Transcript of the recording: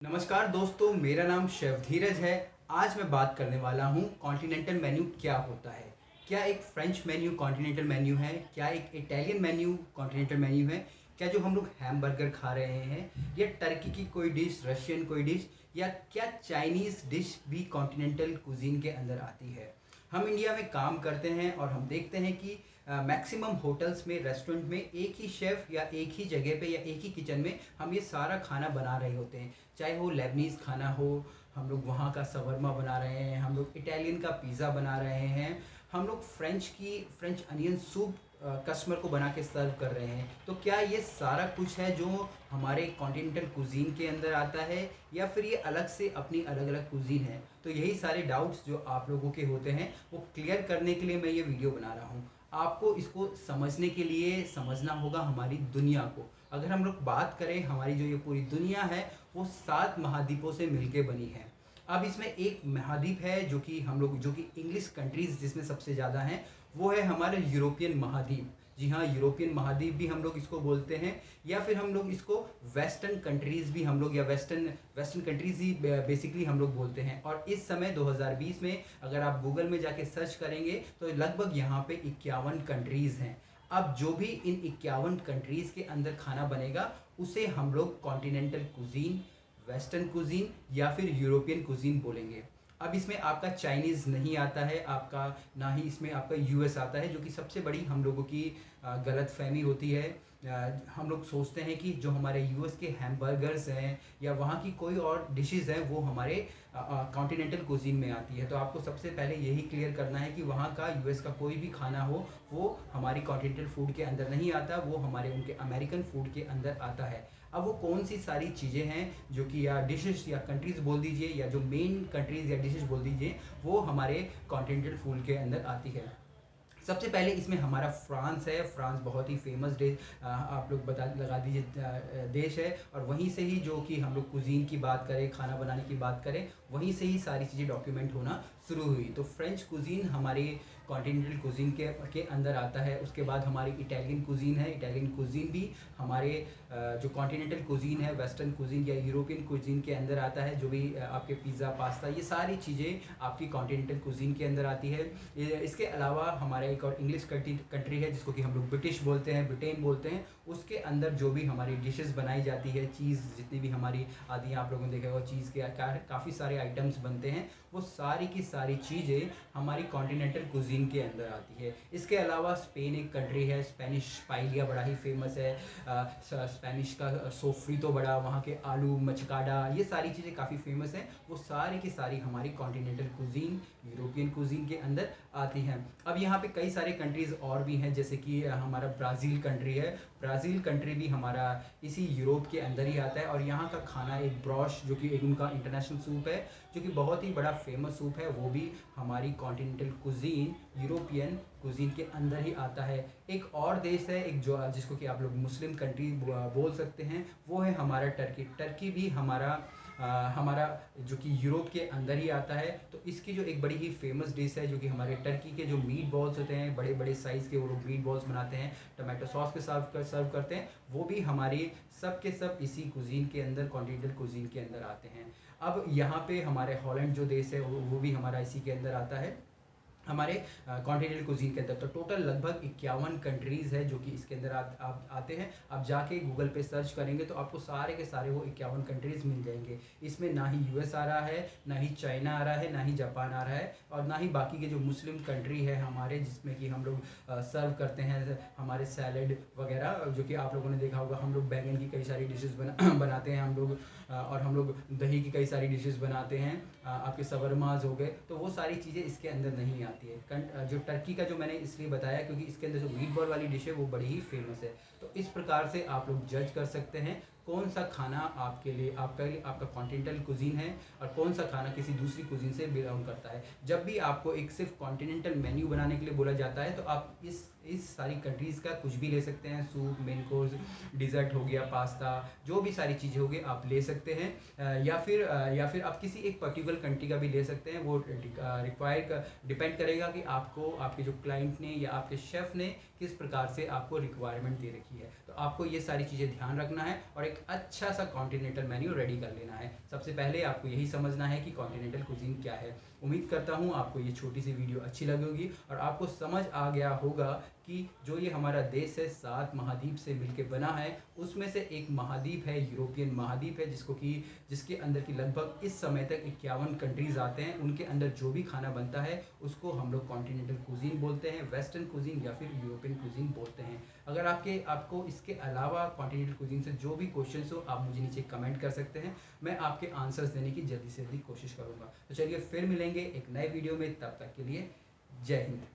नमस्कार दोस्तों, मेरा नाम शेफ धीरज है। आज मैं बात करने वाला हूँ कॉन्टिनेंटल मेन्यू क्या होता है। क्या एक फ्रेंच मेन्यू कॉन्टिनेंटल मेन्यू है? क्या एक इटालियन मेन्यू कॉन्टिनेंटल मेन्यू है? क्या जो हम लोग हैमबर्गर खा रहे हैं, या टर्की की कोई डिश, रशियन कोई डिश, या क्या चाइनीज़ डिश भी कॉन्टिनेंटल कुजीन के अंदर आती है? हम इंडिया में काम करते हैं और हम देखते हैं कि मैक्सिमम होटल्स में, रेस्टोरेंट में एक ही शेफ़ या एक ही जगह पे या एक ही किचन में हम ये सारा खाना बना रहे होते हैं। चाहे वो लेबनीज़ खाना हो, हम लोग वहाँ का शवरमा बना रहे हैं, हम लोग इटालियन का पिज़्ज़ा बना रहे हैं, हम लोग फ्रेंच अनियन सूप कस्टमर को बना के सर्व कर रहे हैं। तो क्या ये सारा कुछ है जो हमारे कॉन्टिनेंटल कुज़ीन के अंदर आता है, या फिर ये अलग से अपनी अलग-अलग कुज़ीन है? तो यही सारे डाउट्स जो आप लोगों के होते हैं, वो क्लियर करने के लिए मैं ये वीडियो बना रहा हूँ। आपको इसको समझने के लिए समझना होगा हमारी दुनिया को। अगर हम लोग बात करें, हमारी जो ये पूरी दुनिया है, वो 7 महाद्वीपों से मिलके बनी है। अब इसमें एक महाद्वीप है जो कि इंग्लिश कंट्रीज़ जिसमें सबसे ज़्यादा हैं, वो है हमारा यूरोपियन महाद्वीप। जी हाँ, यूरोपियन महाद्वीप भी हम लोग इसको बोलते हैं, या फिर हम लोग इसको वेस्टर्न कंट्रीज़ भी हम लोग, या वेस्टर्न वेस्टर्न कंट्रीज़ ही बेसिकली हम लोग बोलते हैं। और इस समय 2020 में अगर आप गूगल में जाके सर्च करेंगे तो लगभग यहाँ पे 51 कंट्रीज़ हैं। अब जो भी इन 51 कंट्रीज़ के अंदर खाना बनेगा, उसे हम लोग कॉन्टिनेंटल कुज़ीन, वेस्टर्न कुज़ीन या फिर यूरोपियन कुज़ीन बोलेंगे। अब इसमें आपका चाइनीज़ नहीं आता है, आपका ना ही इसमें आपका यूएस आता है, जो कि सबसे बड़ी हम लोगों की गलतफ़हमी होती है। हम लोग सोचते हैं कि जो हमारे यूएस के हैमबर्गर्स हैं या वहाँ की कोई और डिशेज़ हैं, वो हमारे कॉन्टिनेंटल कुज़ीन में आती है। तो आपको सबसे पहले यही क्लियर करना है कि वहाँ का, यूएस का कोई भी खाना हो, वो हमारी कॉन्टिनेंटल फूड के अंदर नहीं आता, वो हमारे उनके अमेरिकन फूड के अंदर आता है। अब वो कौन सी सारी चीज़ें हैं जो कि, या डिशेज़ या कंट्रीज़ बोल दीजिए, या जो मेन कंट्रीज़ या डिशेज़ बोल दीजिए, वो हमारे कॉन्टिनेंटल फूड के अंदर आती है। सबसे पहले इसमें हमारा फ्रांस है। फ्रांस बहुत ही फेमस आप लोग बता लगा दीजिए देश है, और वहीं से ही जो कि हम लोग कुज़ीन की बात करें, खाना बनाने की बात करें, वहीं से ही सारी चीज़ें डॉक्यूमेंट होना शुरू हुई। तो फ्रेंच कुज़ीन हमारी कॉन्टिनेंटल कुज़ीन के अंदर आता है। उसके बाद हमारी इटालियन कुज़ीन है। इटालियन कुज़ीन भी हमारे जो कॉन्टिनेंटल कुज़ीन है, वेस्टर्न कुज़ीन या यूरोपियन कुज़ीन के अंदर आता है। जो भी आपके पिज़्ज़ा, पास्ता, ये सारी चीज़ें आपकी कॉन्टिनेंटल कुज़ीन के अंदर आती है। इसके अलावा हमारा एक और इंग्लिश कंट्री है, जिसको कि हम लोग ब्रिटिश बोलते हैं, ब्रिटेन बोलते हैं। उसके अंदर जो भी हमारी डिशेज़ बनाई जाती है, चीज़ जितनी भी हमारी आती हैं, आप लोगों ने देखा होगा चीज़ के काफ़ी सारे आइटम्स बनते हैं, वो सारी की सारी चीज़ें हमारी कॉन्टिनेंटल कुज़ीन के अंदर आती है। इसके अलावा स्पेन एक कंट्री है, स्पेनिश पाएलिया बड़ा ही फेमस है। स्पेनिश का सोफ्रीतो बड़ा, वहाँ के आलू मचकाडा, ये सारी चीज़ें काफ़ी फेमस हैं। वो सारी की सारी हमारी कॉन्टिनेंटल कुज़ीन, यूरोपियन कुज़ीन के अंदर आती हैं। अब यहाँ पे कई सारे कंट्रीज़ और भी हैं, जैसे कि हमारा ब्राज़ील कंट्री है। ब्राज़ील कंट्री भी हमारा इसी यूरोप के अंदर ही आता है, और यहाँ का खाना एक ब्रोश, जो कि एक उनका इंटरनेशनल सूप है, जो कि बहुत ही बड़ा फेमस सूप है, वो भी हमारी कॉन्टिनेंटल कुज़ीन, यूरोपियन कुज़ीन के अंदर ही आता है। एक और देश है, एक जो जिसको कि आप लोग मुस्लिम कंट्री बोल सकते हैं, वो है हमारा टर्की। टर्की भी हमारा जो कि यूरोप के अंदर ही आता है। तो इसकी जो एक बड़ी ही फेमस डिश है, जो कि हमारे टर्की के जो मीट बॉल्स होते हैं, बड़े बड़े साइज़ के वो लोग मीट बॉल्स बनाते हैं, टमाटो सॉस के साथ सर्व करते हैं, वो भी हमारी सब के सब इसी कुज़ीन के अंदर, कॉन्टिनेंटल कुज़ीन के अंदर आते हैं। अब यहाँ पे हमारे हॉलैंड जो देश है, वो भी हमारा इसी के अंदर आता है, हमारे कॉन्टिनेंटल कुज़ीन के अंदर। तो टोटल लगभग 51 कंट्रीज़ है जो कि इसके अंदर आप आते हैं। आप जाके गूगल पे सर्च करेंगे तो आपको सारे के सारे वो 51 कंट्रीज़ मिल जाएंगे। इसमें ना ही यूएस आ रहा है, ना ही चाइना आ रहा है, ना ही जापान आ रहा है, और ना ही बाकी के जो मुस्लिम कंट्री है हमारे, जिसमें कि हम लोग सर्व करते हैं हमारे सैलड वगैरह, जो कि आप लोगों ने देखा होगा। हम लोग बैंगन की कई सारी डिशेज़ बनाते हैं हम लोग, और हम लोग दही की कई सारी डिशेज़ बनाते हैं। आपके शवरमाज़ हो गए, तो वो सारी चीज़ें इसके अंदर नहीं आती है। जो टर्की का जो मैंने इसलिए बताया, क्योंकि इसके अंदर जो मीट बॉल वाली डिश है, वो बड़ी ही फेमस है। तो इस प्रकार से आप लोग जज कर सकते हैं कौन सा खाना आपके लिए आपका कॉन्टिनेंटल कुज़ीन है, और कौन सा खाना किसी दूसरी कुज़ीन से बिलोंग करता है। जब भी आपको एक सिर्फ कॉन्टिनेंटल मेन्यू बनाने के लिए बोला जाता है, तो आप इस सारी कंट्रीज़ का कुछ भी ले सकते हैं। सूप, मेन कोर्स, डिज़र्ट हो गया, पास्ता, जो भी सारी चीज़ें होगी आप ले सकते हैं। या फिर आप किसी एक पर्टिकुलर कंट्री का भी ले सकते हैं। वो डिपेंड करेगा कि आपको आपके जो क्लाइंट ने या आपके शेफ़ ने किस प्रकार से आपको रिक्वायरमेंट दे रखी है। तो आपको ये सारी चीज़ें ध्यान रखना है, और एक एक अच्छा सा कॉन्टिनेंटल मेन्यू रेडी कर लेना है। सबसे पहले आपको यही समझना है कि कॉन्टिनेंटल कुजीन क्या है। उम्मीद करता हूँ आपको ये छोटी सी वीडियो अच्छी लगी होगी और आपको समझ आ गया होगा कि जो ये हमारा देश है 7 महाद्वीप से मिलके बना है, उसमें से एक महाद्वीप है यूरोपियन महाद्वीप है, जिसके अंदर की लगभग इस समय तक 51 कंट्रीज़ आते हैं। उनके अंदर जो भी खाना बनता है उसको हम लोग कॉन्टिनेंटल कुजीन बोलते हैं, वेस्टर्न कुजीन या फिर यूरोपियन कुजीन बोलते हैं। अगर आपको इसके अलावा कॉन्टिनेंटल कुजीन से जो भी क्वेश्चन हो आप मुझे नीचे कमेंट कर सकते हैं, मैं आपके आंसर्स देने की जल्दी से जल्दी कोशिश करूँगा। तो चलिए फिर मिलेंगे एक नए वीडियो में, तब तक के लिए जय हिंद।